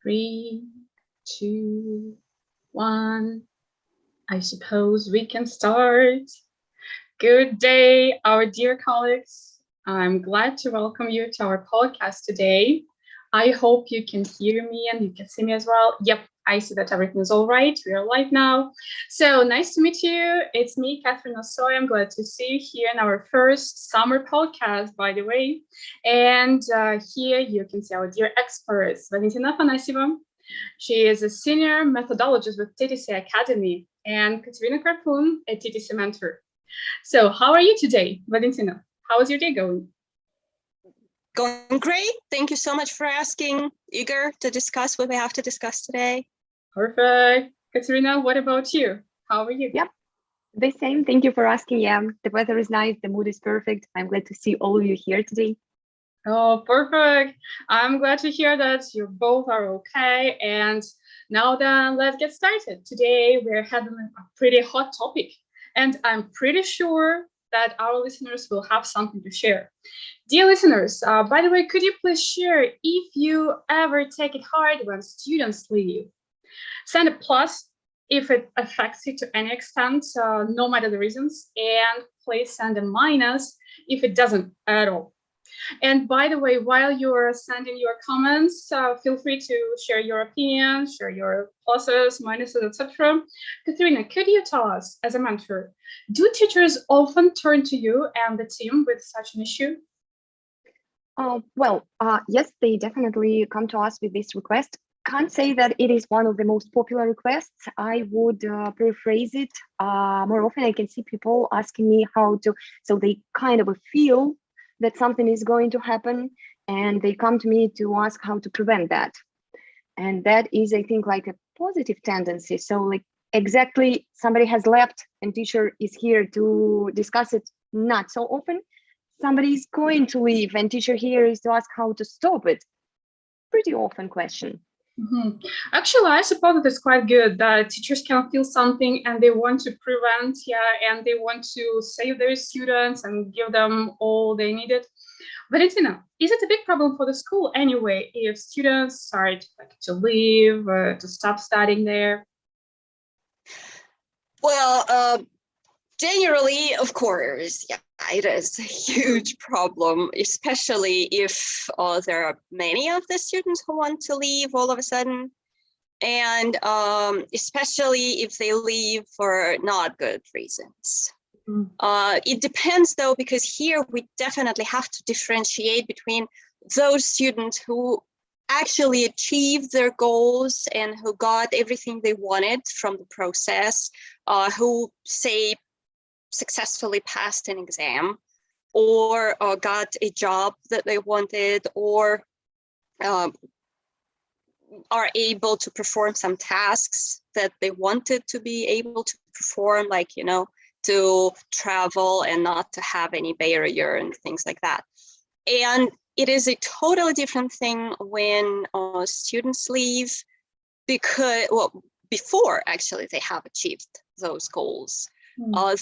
Three, two, one. I suppose we can start. Good day, our dear colleagues. I'm glad to welcome you to our podcast today. I hope you can hear me and you can see me as well. Yep, I see that everything is all right. We are live now. So nice to meet you. It's me, Catherine Osoy. I'm glad to see you here in our first summer podcast, by the way. And here you can see our dear experts, Valentina Afanasieva. She is a senior methodologist with TTC Academy, and Katerina Karpun, a TTC mentor. So how are you today, Valentina? How is your day going? Going great. Thank you so much for asking. Eager to discuss what we have to discuss today. Perfect. Katerina, what about you? How are you? Yep, the same. Thank you for asking. Yeah, the weather is nice. The mood is perfect. I'm glad to see all of you here today. Oh, perfect. I'm glad to hear that you both are okay. And now then, let's get started. Today, we're having a pretty hot topic, and I'm pretty sure that our listeners will have something to share. Dear listeners, by the way, could you please share if you ever take it hard when students leave? Send a plus if it affects you to any extent, no matter the reasons, and please send a minus if it doesn't at all. And by the way, while you're sending your comments, feel free to share your opinion, share your pluses, minuses, etc. Katerina, could you tell us, as a mentor, do teachers often turn to you and the team with such an issue? Yes, they definitely come to us with this request. Can't say that it is one of the most popular requests. I would paraphrase it. More often I can see people asking me how to, so they kind of feel that something is going to happen and they come to me to ask how to prevent that. And that is, I think, like a positive tendency. So like exactly somebody has left and teacher is here to discuss it not so often. Somebody is going to leave and teacher here is to ask how to stop it. Pretty often question. Mm-hmm. Actually, I suppose that it's quite good that teachers can feel something and they want to prevent, and they want to save their students and give them all they needed. Valentina, is it a big problem for the school anyway if students start to leave, to stop studying there? Well, generally, of course, yeah, it is a huge problem, especially if there are many of the students who want to leave all of a sudden. And especially if they leave for not good reasons. It depends though, because here we definitely have to differentiate between those students who actually achieved their goals and who got everything they wanted from the process, who say successfully passed an exam or got a job that they wanted, or are able to perform some tasks that they wanted to be able to perform, like, to travel and not to have any barrier and things like that. And it is a totally different thing when students leave because, before actually they have achieved those goals.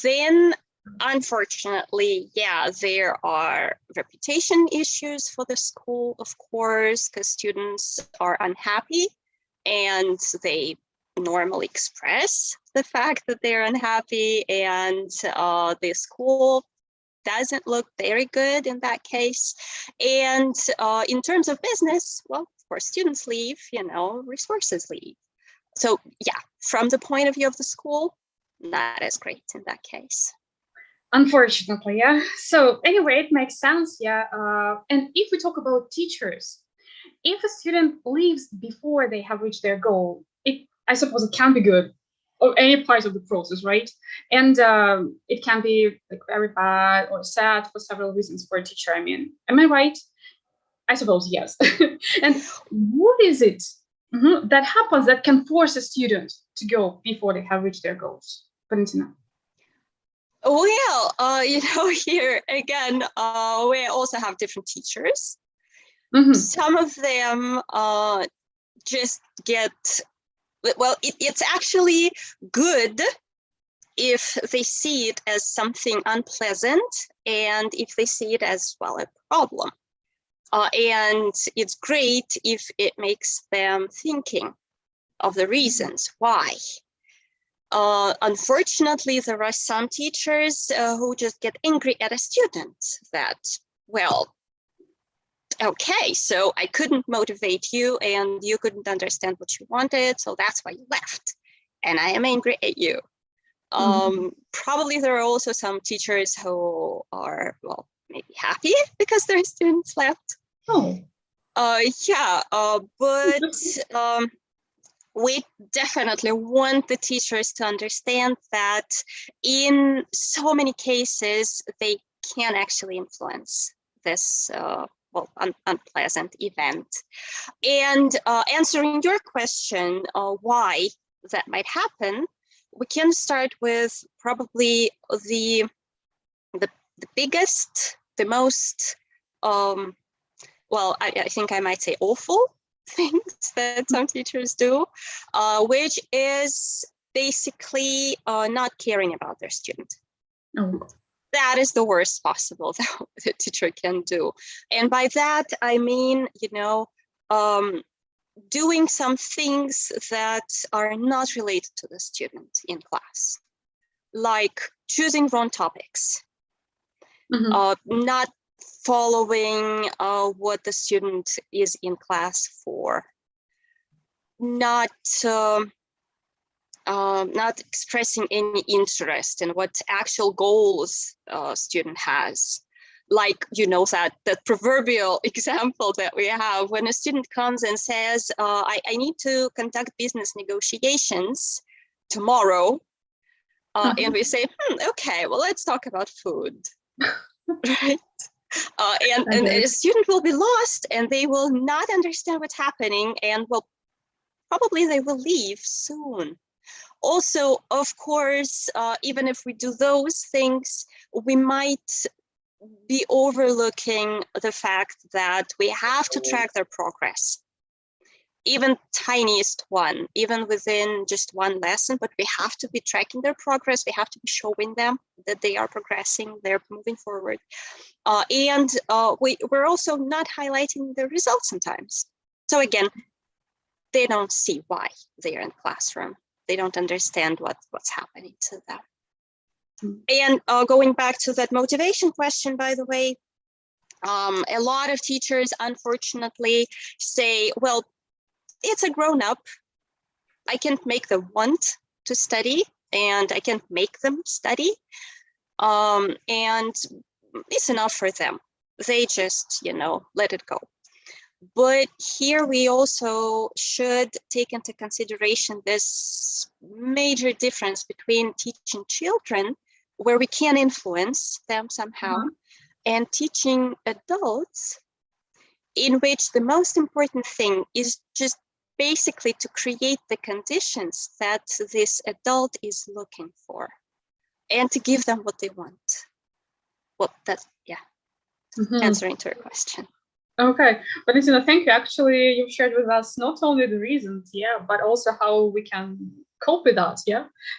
Then unfortunately, there are reputation issues for the school, of course, because students are unhappy and they normally express the fact that they're unhappy, and the school doesn't look very good in that case. And in terms of business, well, of course, students leave, resources leave. So yeah, from the point of view of the school, not as great in that case. Unfortunately, yeah. So anyway, it makes sense, yeah. And if we talk about teachers, if a student leaves before they have reached their goal, I suppose it can be good, or any part of the process, right? And it can be like very bad or sad for several reasons for a teacher. I mean, am I right? I suppose yes. And what is it that happens that can force a student to go before they have reached their goals? Valentina. Well, here again, we also have different teachers. Some of them just get, well, it's actually good if they see it as something unpleasant and if they see it as, well, a problem. And it's great if it makes them thinking of the reasons why. Unfortunately, there are some teachers who just get angry at a student that, well, okay, so I couldn't motivate you and you couldn't understand what you wanted, so that's why you left. And I am angry at you. Probably there are also some teachers who are, well, maybe happy because their students left. Oh. But we definitely want the teachers to understand that in so many cases, they can actually influence this unpleasant event. And answering your question, why that might happen, we can start with probably the biggest, the most, I think I might say awful things that some teachers do, which is basically not caring about their student. Oh. That is the worst possible that the teacher can do. And by that, I mean, doing some things that are not related to the student in class, like choosing wrong topics, not following what the student is in class for, not expressing any interest in what actual goals a student has. Like, that proverbial example that we have when a student comes and says, I need to conduct business negotiations tomorrow. And we say, okay, well, let's talk about food, right? And a student will be lost and they will not understand what's happening, and probably they will leave soon. Also, of course, even if we do those things, we might be overlooking the fact that we have to track their progress, even tiniest one, even within just one lesson, but we have to be tracking their progress. We have to be showing them that they are progressing, they're moving forward. And we're also not highlighting the results sometimes. So again, they don't see why they are in the classroom. They don't understand what's happening to them. And going back to that motivation question, by the way, a lot of teachers, unfortunately, say, well, it's a grown-up. I can't make them want to study, and I can't make them study. And it's enough for them. They just, let it go. But here we also should take into consideration this major difference between teaching children, where we can influence them somehow, and teaching adults, in which the most important thing is just basically to create the conditions that this adult is looking for and to give them what they want. Well, that's, answering to your question. Okay, Valentina, thank you. Actually, you've shared with us not only the reasons, but also how we can cope with that,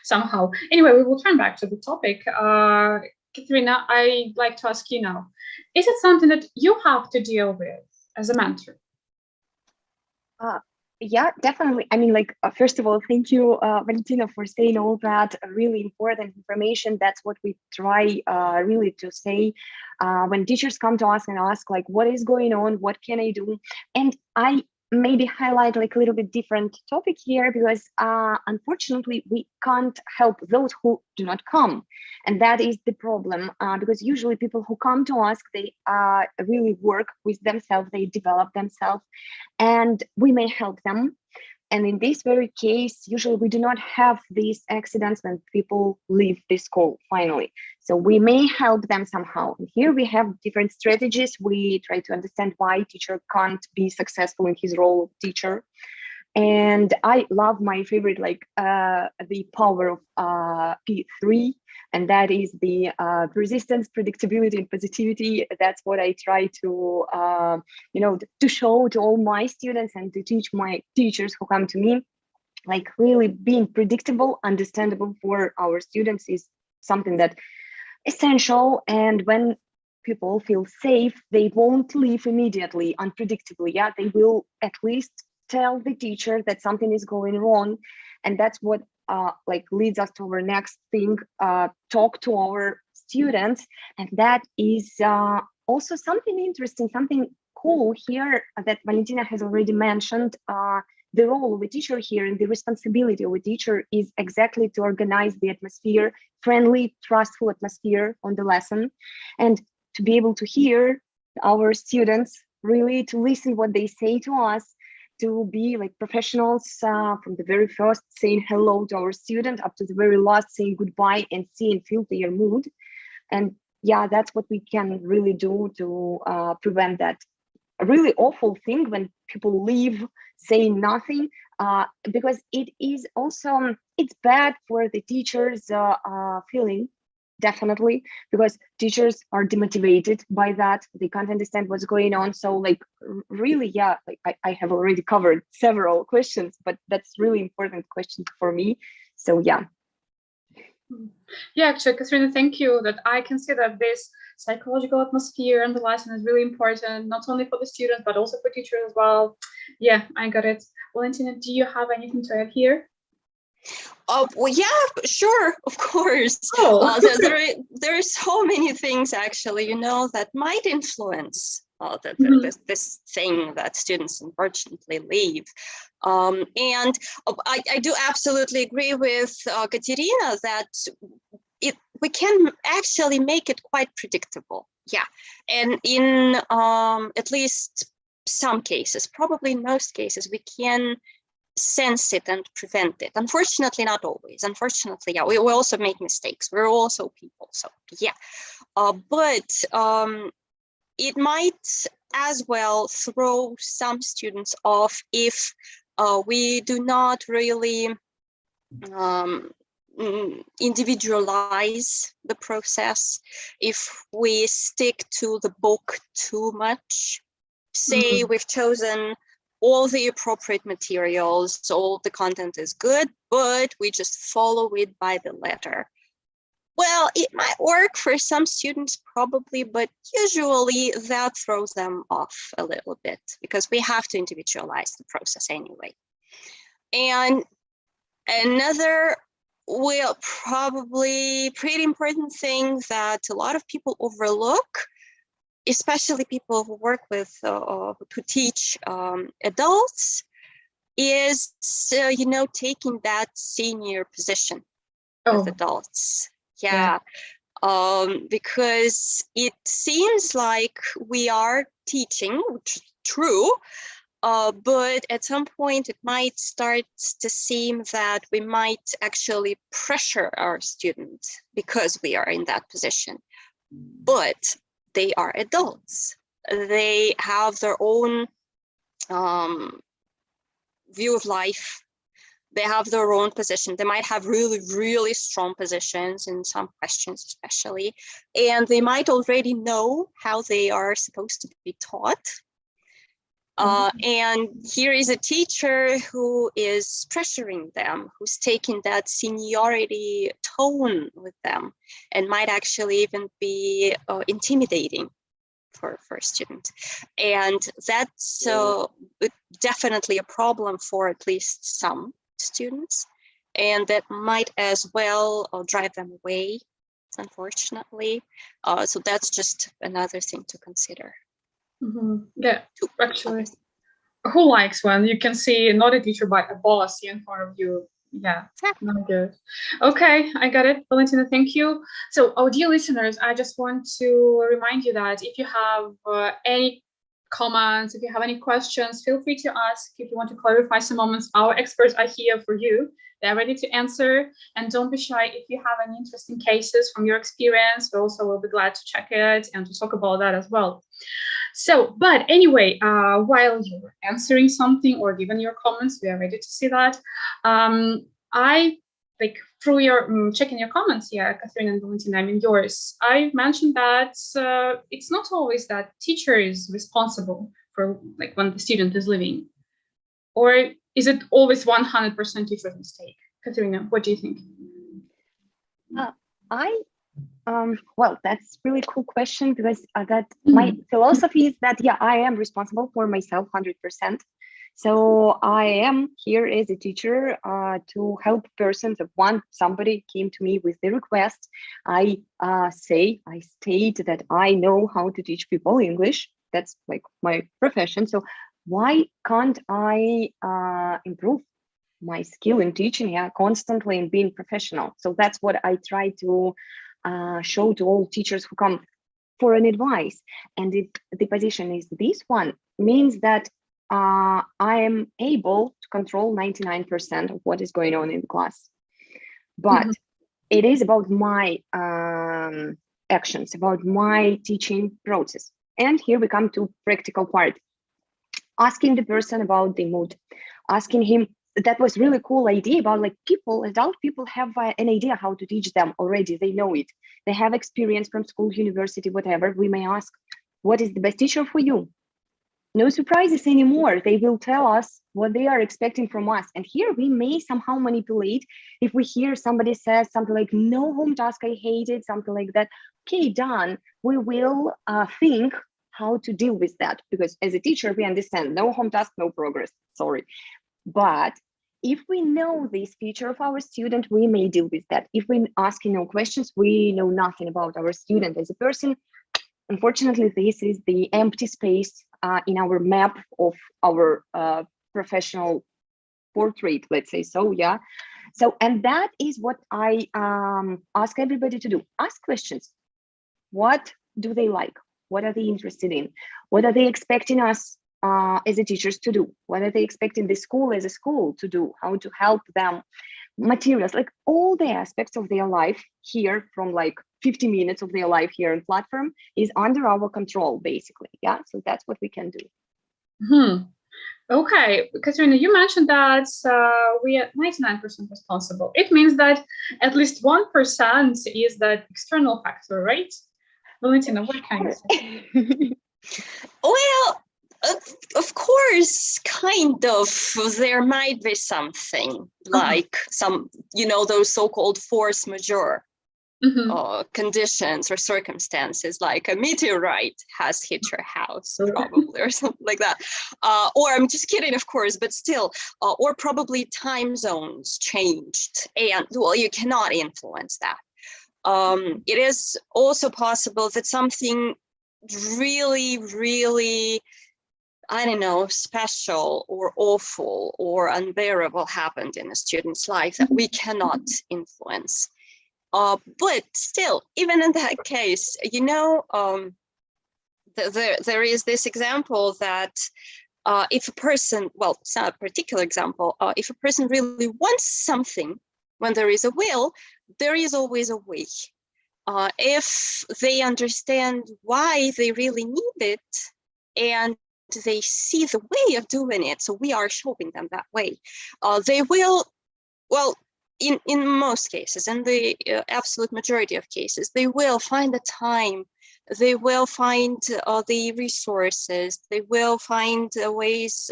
somehow. Anyway, we will turn back to the topic. Katerina, I'd like to ask you now, is it something that you have to deal with as a mentor? Yeah, definitely. I mean, first of all, thank you, Valentina, for saying all that really important information. That's what we try really to say when teachers come to us and ask, what is going on? What can I do? And I maybe highlight a little bit different topic here, because unfortunately, we can't help those who do not come. And that is the problem, because usually people who come to us, they really work with themselves, they develop themselves, and we may help them. And in this very case, usually we do not have these accidents when people leave the school finally. So we may help them somehow. And here we have different strategies. We try to understand why teacher can't be successful in his role of teacher. And I love my favorite, the power of P3, and that is the persistence, predictability, and positivity. That's what I try to, to show to all my students and to teach my teachers who come to me. Really being predictable, understandable for our students is something that essential. And when people feel safe, they won't leave immediately, unpredictably. Yeah, they will at least tell the teacher that something is going wrong. And that's what like leads us to our next thing, talk to our students. And that is also something interesting, something cool here that Valentina has already mentioned. The role of a teacher here and the responsibility of a teacher is exactly to organize the atmosphere, friendly, trustful atmosphere on the lesson, and to be able to hear our students, really to listen what they say to us, to be like professionals from the very first saying hello to our student up to the very last saying goodbye and see and feel their mood. And yeah, that's what we can really do to prevent that a really awful thing when people leave saying nothing, because it is also, it's bad for the teachers feeling, definitely, because teachers are demotivated by that. They can't understand what's going on. So like really, yeah, like I have already covered several questions, but that's really important question for me. So yeah. Yeah, actually, Katerina, thank you. That I can see that this psychological atmosphere and the lesson is really important, not only for the students, but also for teachers as well. Yeah, I got it. Valentina, do you have anything to add here? Well, yeah, sure, of course. Oh. There are so many things actually, you know, that might influence this thing that students unfortunately leave. And I do absolutely agree with Katerina that we can actually make it quite predictable. Yeah, and in at least some cases, probably in most cases, we can sense it and prevent it. Unfortunately, not always. Unfortunately, yeah, we also make mistakes. We're also people, so yeah. But it might as well throw some students off if we do not really individualize the process, if we stick to the book too much. Say we've chosen all the appropriate materials, all the content is good, but we just follow it by the letter. Well, it might work for some students probably, but usually that throws them off a little bit because we have to individualize the process anyway. And another, well, probably pretty important thing that a lot of people overlook, especially people who work with, who teach adults, is, you know, taking that senior position with adults. Yeah. Because it seems like we are teaching, which is true, but at some point it might start to seem that we might actually pressure our student because we are in that position. But they are adults. They have their own view of life. They have their own position. They might have really, really strong positions in some questions, especially, and they might already know how they are supposed to be taught. And here is a teacher who is pressuring them, who's taking that seniority tone with them, and might actually even be intimidating for a student. And that's definitely a problem for at least some students, and that might as well drive them away, unfortunately. So that's just another thing to consider. Yeah, actually, who likes when you can see not a teacher but a boss in front of you? Yeah, not good. Okay, I got it, Valentina, thank you. So, oh, dear listeners, I just want to remind you that if you have any comments, if you have any questions, feel free to ask. If you want to clarify some moments, our experts are here for you. They're ready to answer. And don't be shy if you have any interesting cases from your experience. We also will be glad to check it and to talk about that as well. So, but anyway, while you're answering something or giving your comments, we are ready to see that. I like through your checking your comments here, Catherine and Valentina, I mean yours, I mentioned that it's not always that teacher is responsible for like when the student is leaving, or is it always 100% teacher's mistake? Katerina, what do you think? Well, that's really cool question because that my philosophy is that, yeah, I am responsible for myself 100%. So I am here as a teacher to help persons. If somebody came to me with the request, I state that I know how to teach people English. That's like my profession. So why can't I improve my skill in teaching, yeah, constantly and being professional? So that's what I try to show to all teachers who come for an advice. And if the position is this one, means that I am able to control 99% of what is going on in the class. But it is about my actions, about my teaching process. And here we come to practical part. Asking the person about the mood, asking him, that was really cool idea about like adult people have an idea how to teach them already. They know it. They have experience from school, university, whatever. We may ask, what is the best teacher for you? No surprises anymore. They will tell us what they are expecting from us. And here we may somehow manipulate. If we hear somebody says something like, no home task, I hate it, something like that. Okay, done. We will think how to deal with that. Because as a teacher, we understand no home task, no progress. Sorry. But if we know this feature of our student, we may deal with that. If we ask no questions, we know nothing about our student as a person. Unfortunately, this is the empty space in our map of our professional portrait, let's say so, yeah. So, and that is what I ask everybody to do. Ask questions. What do they like? What are they interested in? What are they expecting us as a teachers to do? What are they expecting the school as a school to do? How to help them? Materials, like all the aspects of their life here, from like 50 minutes of their life here in platform, is under our control, basically. Yeah, so that's what we can do. Okay, Katerina, you mentioned that we are 99% responsible. It means that at least 1% is that external factor, right? Valentina, what can you say? Well, of course, kind of. There might be something like some, those so-called force majeure conditions or circumstances, like a meteorite has hit your house, probably, or something like that. Or I'm just kidding, of course, but still, or probably time zones changed, and well, you cannot influence that. It is also possible that something really, really, I don't know, special or awful or unbearable happened in a student's life that we cannot influence. But still, even in that case, there is this example that if a person, well, it's not a particular example, if a person really wants something, when there is a will, there is always a way. If they understand why they really need it and they see the way of doing it, so we are showing them that way, they will, well, in most cases, in the absolute majority of cases, they will find the time, they will find the resources, they will find ways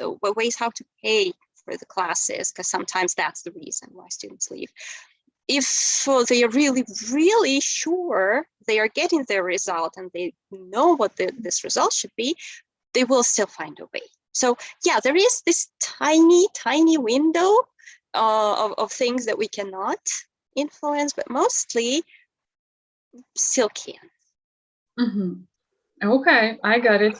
how to pay for the classes, because sometimes that's the reason why students leave. If they are really, really sure they are getting their result and they know what this result should be, they will still find a way. So yeah, there is this tiny, tiny window of things that we cannot influence, but mostly still can. Okay, I got it.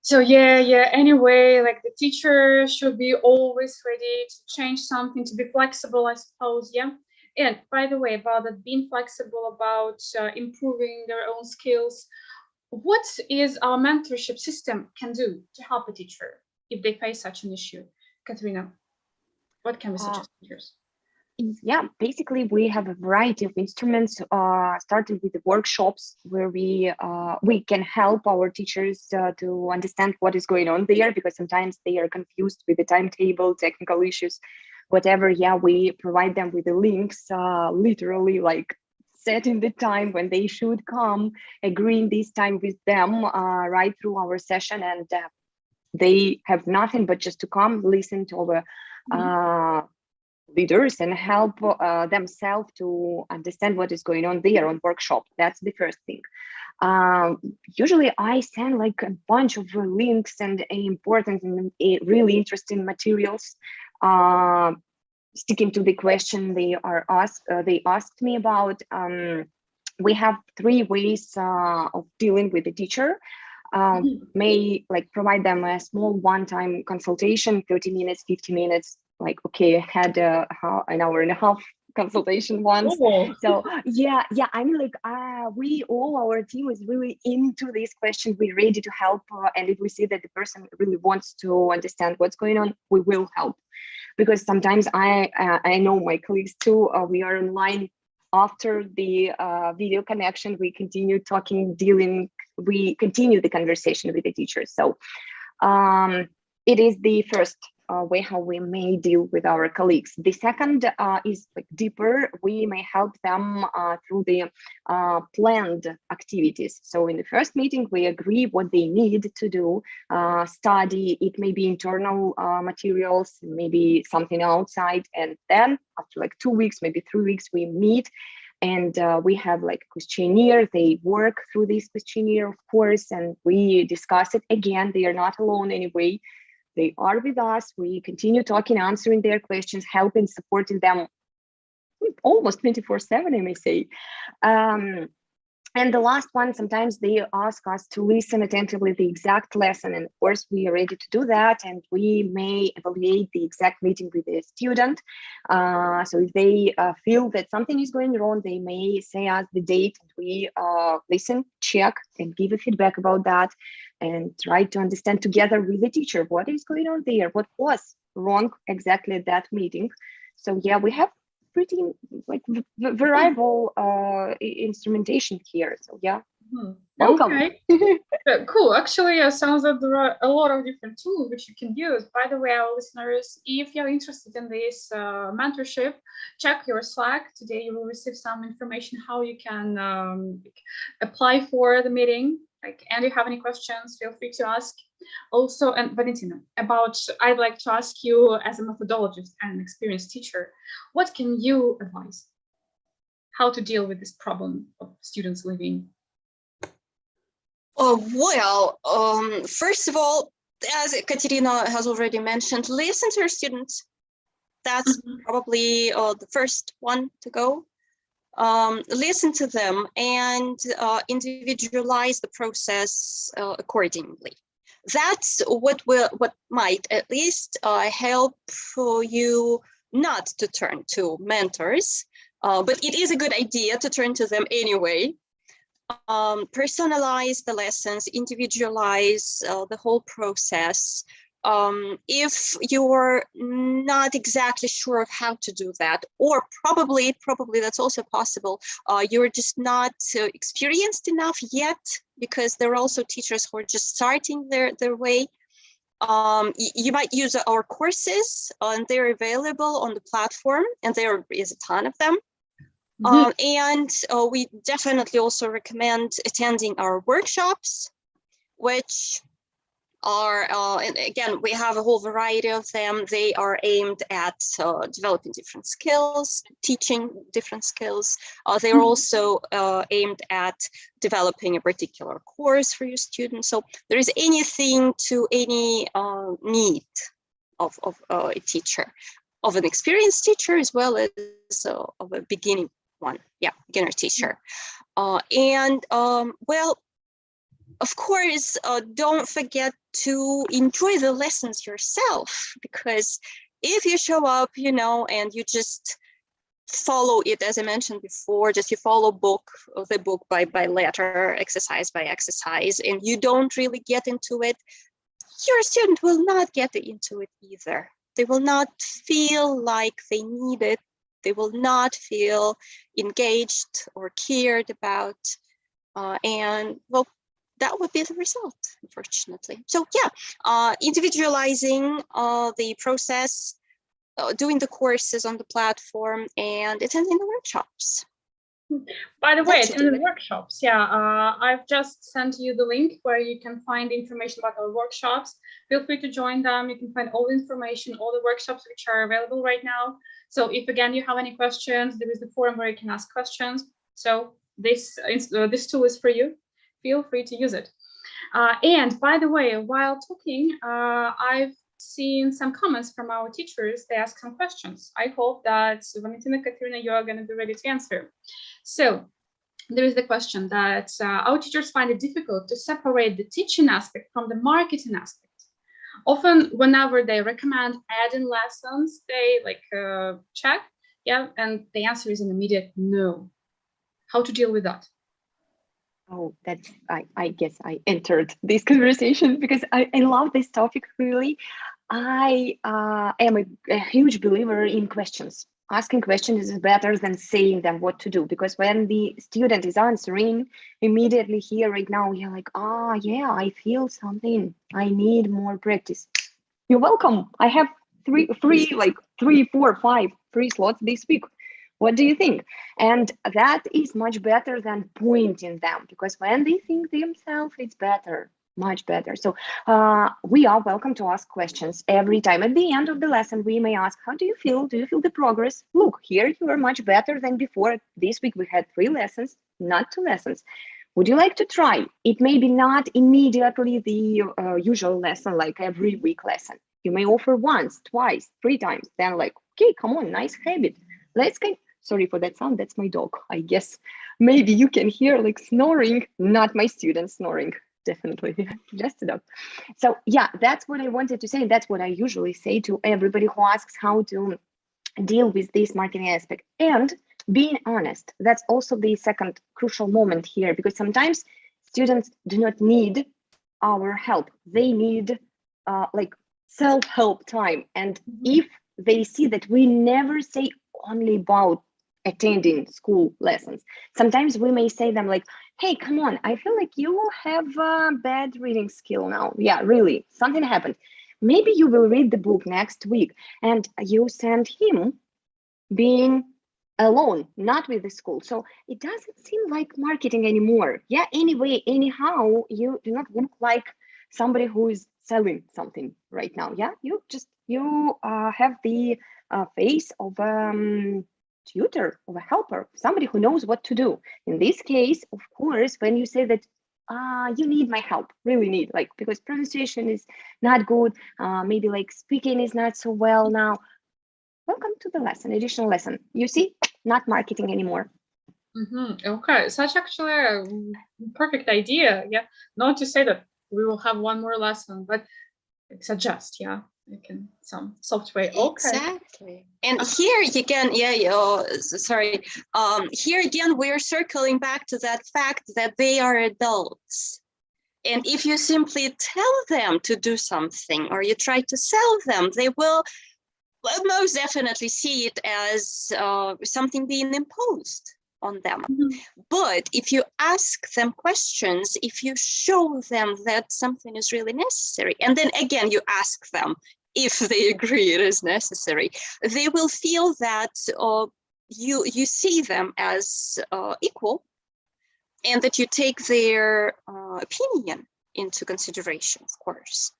So yeah. Anyway, like the teacher should be always ready to change something, to be flexible, I suppose. Yeah. And by the way, about that, being flexible, about improving their own skills, what is our mentorship system can do to help a teacher if they face such an issue? Katerina, what can we suggest teachers? Yeah, basically we have a variety of instruments, starting with the workshops where we can help our teachers to understand what is going on there, because sometimes they are confused with the timetable, technical issues, whatever. Yeah, we provide them with the links, literally like setting the time when they should come, agreeing this time with them right through our session, and they have nothing but just to come, listen to our leaders and help themselves to understand what is going on there on workshop. That's the first thing. Usually I send like a bunch of links and important and really interesting materials, sticking to the question they asked me about. We have 3 ways of dealing with the teacher. May like provide them a small one-time consultation, 30 minutes, 50 minutes, like, okay, I had an hour and a half consultation once. Oh. So yeah, I mean, like, we all, our team is really into this question. We're ready to help, and if we see that the person really wants to understand what's going on, we will help. Because sometimes I know my colleagues too, we are online after the video connection, we continue talking, we continue the conversation with the teachers. So it is the first way how we may deal with our colleagues. The second is like deeper. We may help them through the planned activities. So in the first meeting, we agree what they need to do, study. It may be internal materials, maybe something outside. And then after like 2 weeks, maybe 3 weeks, we meet and we have like a questionnaire. They work through this questionnaire, of course, and we discuss it again. They are not alone anyway. They are with us. We continue talking, answering their questions, helping, supporting them almost 24/7, I may say. And the last one, sometimes they ask us to listen attentively the exact lesson. And of course, we are ready to do that. And we may evaluate the exact meeting with the student. So if they feel that something is going wrong, they may say us the date. And we listen, check, and give a feedback about that. And try to understand together with the teacher what is going on there, what was wrong exactly at that meeting. So yeah, we have pretty like variable instrumentation here. So yeah, welcome. Okay. Cool. Actually, sounds like there are a lot of different tools which you can use. By the way, our listeners, if you're interested in this mentorship, check your Slack. Today you will receive some information how you can apply for the meeting. And if you have any questions, feel free to ask. Also, and Valentina, I'd like to ask you as a methodologist and an experienced teacher, what can you advise? How to deal with this problem of students leaving? Well, first of all, as Katerina has already mentioned, listen to your students. That's probably the first one to go. Listen to them and individualize the process accordingly. That's what might at least help you not to turn to mentors, but it is a good idea to turn to them anyway. Personalize the lessons, individualize the whole process. If you're not exactly sure of how to do that, or probably that's also possible, you're just not experienced enough yet, because there are also teachers who are just starting their way. You might use our courses, and they're available on the platform, and there is a ton of them. And we definitely also recommend attending our workshops, which are, and again, we have a whole variety of them. They are aimed at developing different skills, teaching different skills. They are also aimed at developing a particular course for your students. So there is anything to any need of a teacher, of an experienced teacher, as well as of a beginning one. Yeah, beginner teacher. Well, of course, don't forget to enjoy the lessons yourself, because if you show up, and you just follow it, as I mentioned before, just you follow the book by letter, exercise by exercise, and you don't really get into it, your student will not get into it either. They will not feel like they need it. They will not feel engaged or cared about. And well, that would be the result, unfortunately. So yeah, individualizing the process, doing the courses on the platform, and attending the workshops. By the way, That's attending it. workshops. Yeah, I've just sent you the link where you can find information about our workshops. Feel free to join them. You can find all the information, all the workshops which are available right now. So if again you have any questions, there is the forum where you can ask questions. So this tool is for you. Feel free to use it. And by the way, while talking, I've seen some comments from our teachers. They ask some questions. I hope that Valentina, Katerina, you are going to be ready to answer. So there is the question that our teachers find it difficult to separate the teaching aspect from the marketing aspect. Often, whenever they recommend adding lessons, they check, yeah, and the answer is an immediate no. How to deal with that? Oh, that's, I guess I entered this conversation because I love this topic, really. I am a huge believer in questions. Asking questions is better than saying them what to do, because when the student is answering, immediately here right now, you're like, yeah, I feel something. I need more practice. You're welcome. I have three, 4, 5 free slots this week. What do you think? And that is much better than pointing them, because when they think themselves, it's better, much better. So we are welcome to ask questions every time. At the end of the lesson, we may ask, how do you feel? Do you feel the progress? Look, here you are much better than before. This week we had 3 lessons, not 2 lessons. Would you like to try? It may be not immediately the usual lesson, like every week lesson. You may offer once, twice, 3 times. Then like, okay, come on, nice habit. Let's get, sorry for that sound, that's my dog, I guess. Maybe you can hear like snoring, not my student snoring, definitely, just a dog. So yeah, that's what I wanted to say. That's what I usually say to everybody who asks how to deal with this marketing aspect. And being honest, that's also the second crucial moment here, because sometimes students do not need our help. They need self-help time. And if they see that we never say only about attending school lessons, sometimes we may say them like, hey, come on, I feel like you have a bad reading skill now. Yeah, really, something happened. Maybe you will read the book next week, and you send him being alone, not with the school. So it doesn't seem like marketing anymore. Yeah, anyway, anyhow, you do not look like somebody who is selling something right now. Yeah, you have the face of tutor, of a helper, somebody who knows what to do. In this case, of course, when you say that you need my help, really need, like, because pronunciation is not good, maybe like speaking is not so well now, welcome to the lesson, additional lesson. You see, not marketing anymore. Okay, such actually a perfect idea. Yeah, not to say that we will have one more lesson, but suggest, yeah, you can some software. Okay. Exactly. And here again, sorry. Here again, we're circling back to that fact that they are adults. And if you simply tell them to do something, or you try to sell them, they will most definitely see it as something being imposed on them. But if you ask them questions, if you show them that something is really necessary, and then again you ask them if they agree it is necessary, they will feel that you see them as equal, and that you take their opinion into consideration, of course.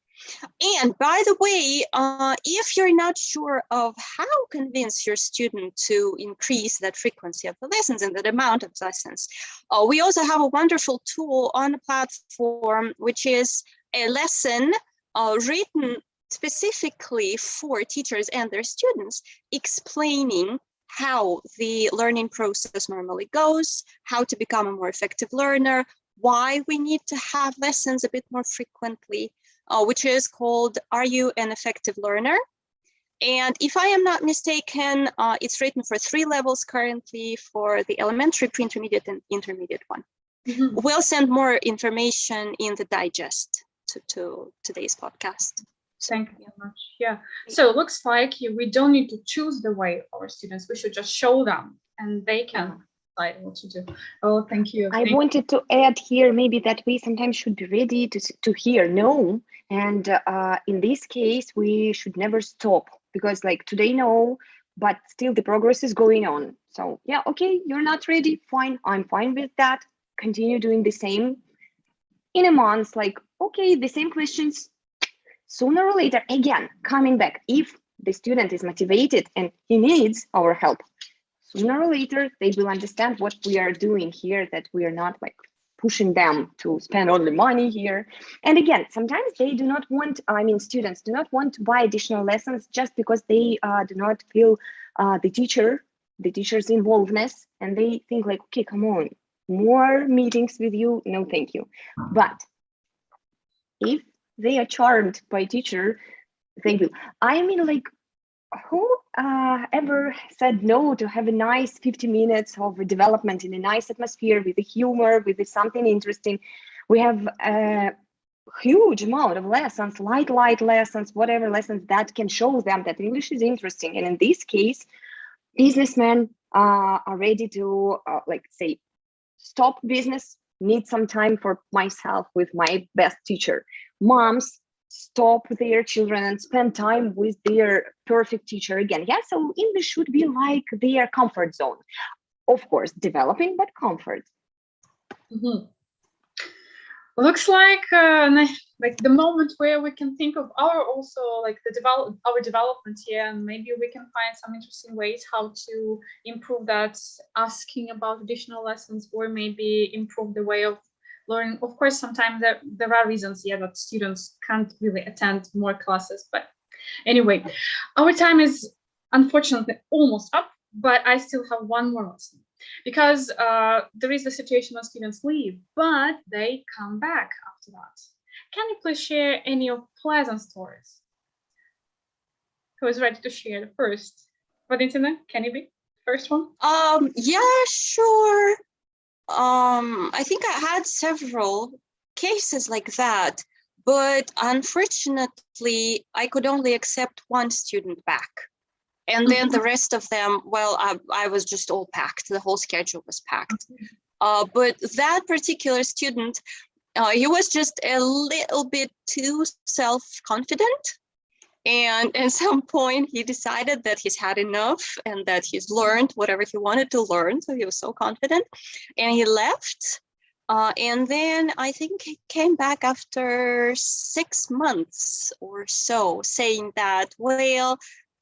And by the way, if you're not sure of how to convince your student to increase that frequency of the lessons and the amount of lessons, we also have a wonderful tool on the platform, which is a lesson written specifically for teachers and their students, explaining how the learning process normally goes, how to become a more effective learner, why we need to have lessons a bit more frequently, which is called Are You an Effective Learner? And if I am not mistaken, it's written for 3 levels currently, for the elementary, pre-intermediate, and intermediate one. We'll send more information in the digest to today's podcast. Thank you very much. Yeah. So it looks like we don't need to choose the way our students. We should just show them, and they can decide what to do. Oh, thank you. I wanted to add here maybe that we sometimes should be ready to hear no. And in this case, we should never stop, because like today, no, but still the progress is going on. So yeah, okay, you're not ready, fine, I'm fine with that. Continue doing the same. In a month, like, okay, the same questions, sooner or later, again, coming back. If the student is motivated and he needs our help, sooner or later, they will understand what we are doing here, that we are not like pushing them to spend only money here. And again, sometimes they do not want, I mean, students do not want to buy additional lessons just because they do not feel the teacher's involvedness, and they think like, okay, come on, more meetings with you, no thank you. But if they are charmed by teacher, they will. I mean, like, who ever said no to have a nice 50 minutes of development in a nice atmosphere with the humor, with something interesting? We have a huge amount of lessons, light lessons, whatever lessons that can show them that English is interesting. And in this case, businessmen are ready to like say, stop business, need some time for myself with my best teacher. Moms stop their children and spend time with their perfect teacher again. Yeah, so English should be like their comfort zone. Of course, developing, but comfort. Mm-hmm. Looks like the moment where we can think of our also like our development here, and maybe we can find some interesting ways how to improve that, asking about additional lessons, or maybe improve the way of learning. Of course, sometimes there are reasons, yeah, that students can't really attend more classes. But anyway, our time is unfortunately almost up, but I still have one more lesson. Because there is the situation when students leave, but they come back after that. Can you please share any of pleasant stories? Who is ready to share the first? Valentina, can you be first one? Yeah, sure. I think I had several cases like that, but unfortunately, I could only accept one student back. And then the rest of them, well, I was just all packed. The whole schedule was packed. But that particular student, he was just a little bit too self-confident. And at some point, he decided that he's had enough and that he's learned whatever he wanted to learn. So he was so confident. And he left. And then I think he came back after 6 months or so, saying that, well,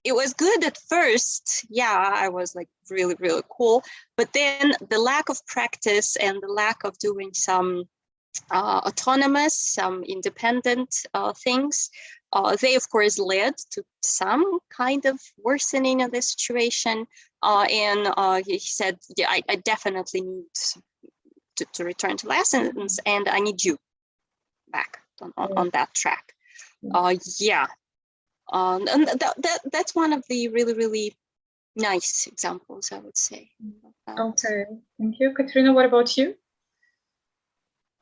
it was good at first. Yeah, I was like really, really cool. But then the lack of practice and the lack of doing some autonomous, some independent things, they of course led to some kind of worsening of the situation. And he said, yeah, I definitely need to return to lessons, and I need you back on that track. Yeah. And that's one of the really, really nice examples, I would say. Okay, thank you. Katerina, what about you?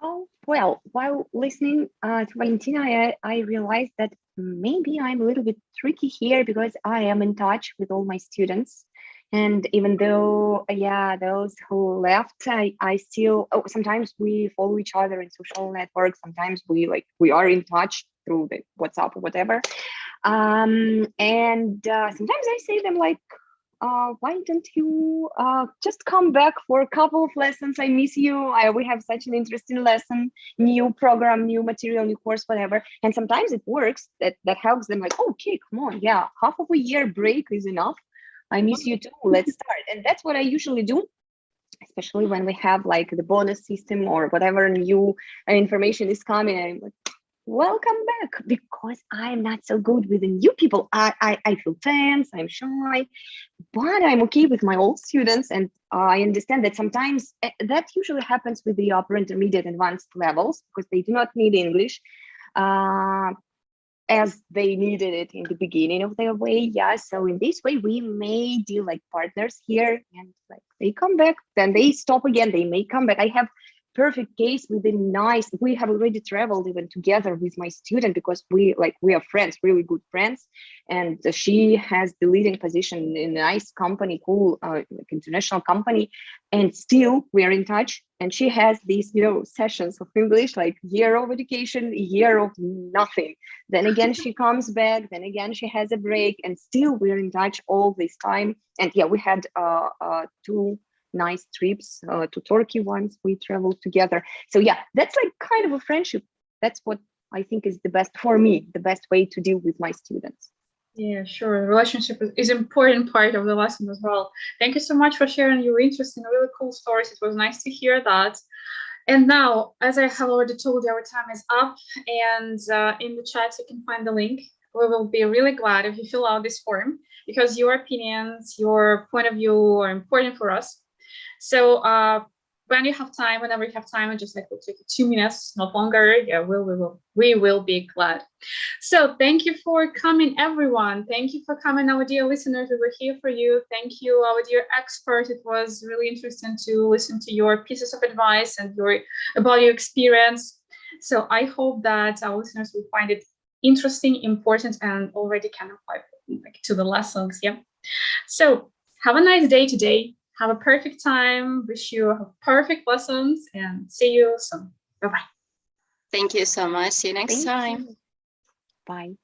Oh, well, while listening to Valentina, I realized that maybe I'm a little bit tricky here because I am in touch with all my students. And even though, yeah, those who left, I still, sometimes we follow each other in social networks. Sometimes we are in touch through the WhatsApp or whatever. And sometimes I say them like, why don't you just come back for a couple of lessons? I miss you. We have such an interesting lesson, new program, new material, new course, whatever. And sometimes it works. That helps them like, okay, come on, yeah, half of a year break is enough. I miss you too. Let's start. And that's what I usually do, especially when we have like the bonus system or whatever new information is coming. I'm like, welcome back, because I'm not so good with the new people. I feel tense, I'm shy, but I'm okay with my old students. And I understand that sometimes that usually happens with the upper intermediate advanced levels, because they do not need English as they needed it in the beginning of their way. Yeah, so in this way we may deal like partners here, and like they come back, then they stop again, they may come back. I have perfect case with a nice, we have already traveled even together with my student because we are friends, really good friends. And she has the leading position in a nice company, cool, like international company. And still we are in touch. And she has these, sessions of English, like year of education, year of nothing. Then again, she comes back, then again, she has a break, and still we're in touch all this time. And yeah, we had 2 nice trips to Turkey once we traveled together. So yeah, that's like kind of a friendship. That's what I think is the best for me, the best way to deal with my students. Yeah, sure. Relationship is important part of the lesson as well. Thank you so much for sharing your interesting, really cool stories. It was nice to hear that. And now, as I have already told you, our time is up, and in the chat you can find the link. We will be really glad if you fill out this form, because your opinions, your point of view are important for us. So when you have time, whenever you have time, and just like we'll take 2 minutes, not longer. Yeah, we will be glad. So thank you for coming, everyone. Thank you for coming, our dear listeners. We were here for you. Thank you, our dear expert. It was really interesting to listen to your pieces of advice and about your experience. So I hope that our listeners will find it interesting, important, and already can apply to the lessons. Yeah. So have a nice day today. Have a perfect time. Wish you perfect lessons, and see you soon. Bye-bye. Thank you so much. See you next time. Bye.